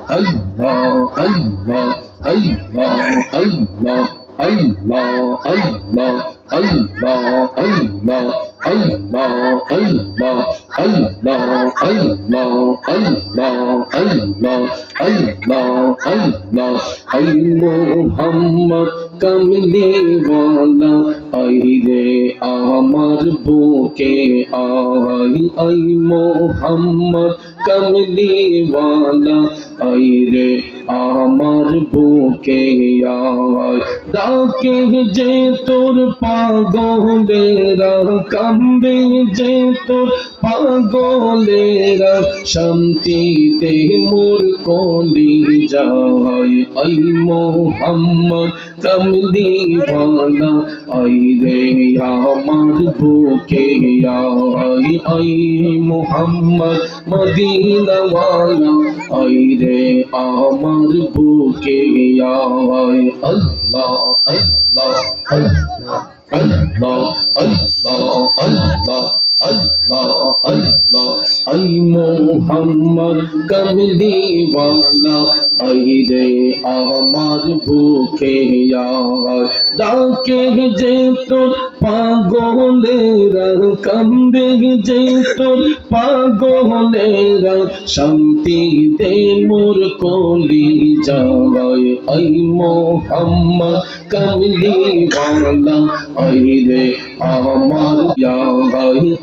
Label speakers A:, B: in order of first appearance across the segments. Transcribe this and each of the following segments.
A: Allah, Allah, Allah, Allah, Allah, Allah, Allah, Allah, Allah, Allah, Allah, Allah, Allah, Allah, Allah, ay Muhammad কমলি ওয়ালা আই রে আমার বুকে আই আই মোহাম্মদ কমলি ওয়ালা আই রে আমার বুকে আই ডাকে যে তোর পাগলেরা কান্দে যে তোর পাগলেরা শান্তিতে মোর কলি যায় আই মোহাম্মদ কমলি ওয়ালা আই রে আমার বুকে আই আই মোহাম্মদ মদিনা ওয়ালা আই রে আমার বুকে আই Allah Allah Allah Allah Allah Allah Allah, Allah, ay Muhammad kamli wala ay re amar bhuke yaar dake je tor pagolera kande je tor pagolera shanti de mor koli jawai ay Muhammad kamli wala ay re amar yaar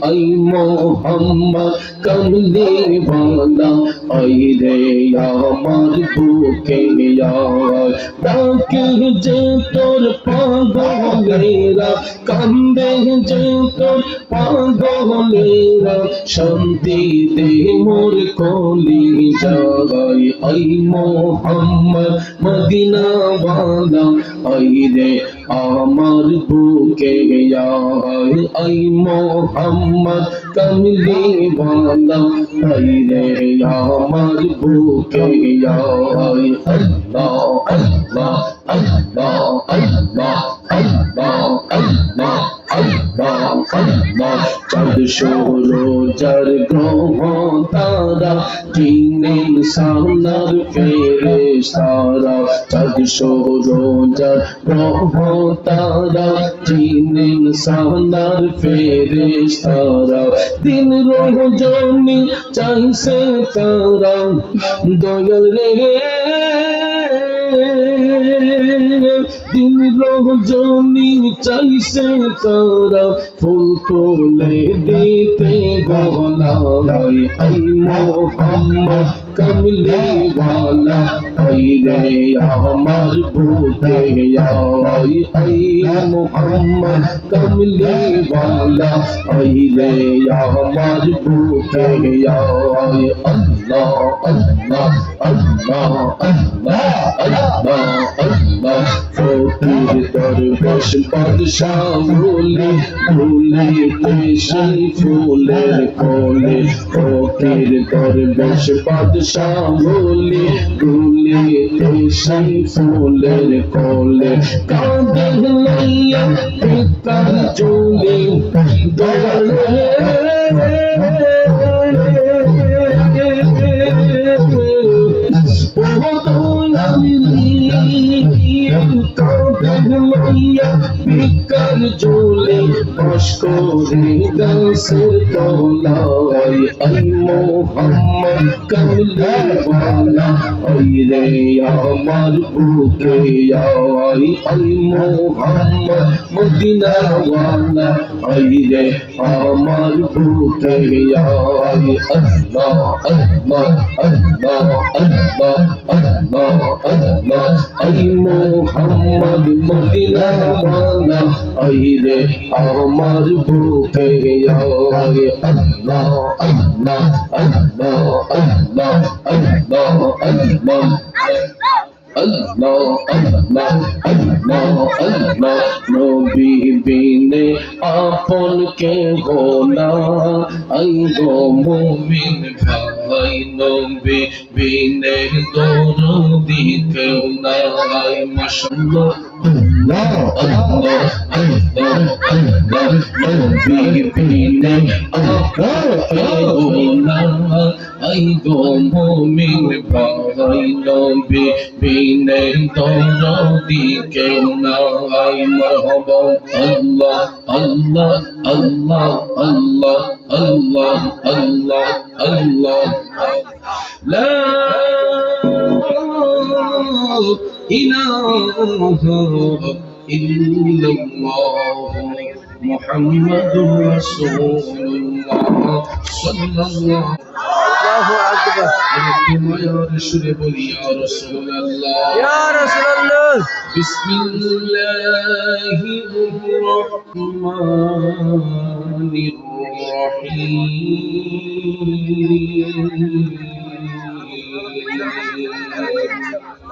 A: ay Muhammad kamli wala ay re amar buke yaar dake je tor pagolera kande je tor pagolera shanti de mor koli jawai ay Muhammad Madina wala ay re amar buke yaar ay Muhammad kamli wala ay re amar buke yaar Allah Allah Allah Allah Allah Allah Allah Allah চাঁদ সূরজের গ্রহ তারা দিনের সালার ফেরেশতারা চাঁদ সূরজের গ্রহ তারা দিনের সালার ফেরেশতারা দিন রজনী চাইছে তারা দয়াল রে দিন রজনী চাইছে তারা ফুল তোলে দিতে গলায় আই মোহাম্মদ কমলি ওয়ালা আই রে আমার বুকে আই আই মোহাম্মদ কমলি ওয়ালা আই রে আমার বুকে আই আল্লাহ আল্লাহ আল্লাহ আল্লাহ আল্লাহ আল্লাহ ফকির দরবেশ বাদশাহ বলে ভুলে সেই ফুলের কোলে ফকির দরবেশ বাদশাহ বলে ভুলে সেই ফুলের কোলে কাঁদে লইয়া পিতার চুলে দয়ালে বিকার চলে অস্করে গাছের তলায় আই মোহাম্মদ কমলি ওয়ালা আই রে আমার বুকে আই আই মোহাম্মদ মদিনা ওয়ালা আই রে আমার বুকে আই আল্লাহ আল্লাহ আল্লাহ আল্লাহ আল্লাহ আল্লাহ আই মোহাম্মদ মদিনা ওয়ালা আই রে আমার বুকে আই Allah Allah Allah Allah Allah Allah Allah Allah Allah Allah নবী বিনে আপন কে গোনা আই গো মুমিন ভাই ভাই নবী বিনে দরদি কেউ নাই মাশাআল্লাহ আল্লাহ আল্লাহ আল্লাহ নবী বিনে কেউ নাই আই গো মুমিন ভাই নবী বিনে দরদি কেউ নাই মারহাবা আল্লাহ আল্লাহ আল্লাহ আল্লাহ আল্লাহ আল্লাহ আল্লাহ লা ইলাহা ইল্লাল্লাহ মুহাম্মাদুর রাসূলুল্লাহ সাল্লাল্লাহু তোমার সুরে বলি ইয়া রাসূলুল্লাহ ইয়া রাসূলুল্লাহ বিসমিল্লাহির রহমানির রহিম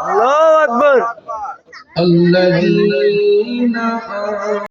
A: আল্লাহু আকবার الذين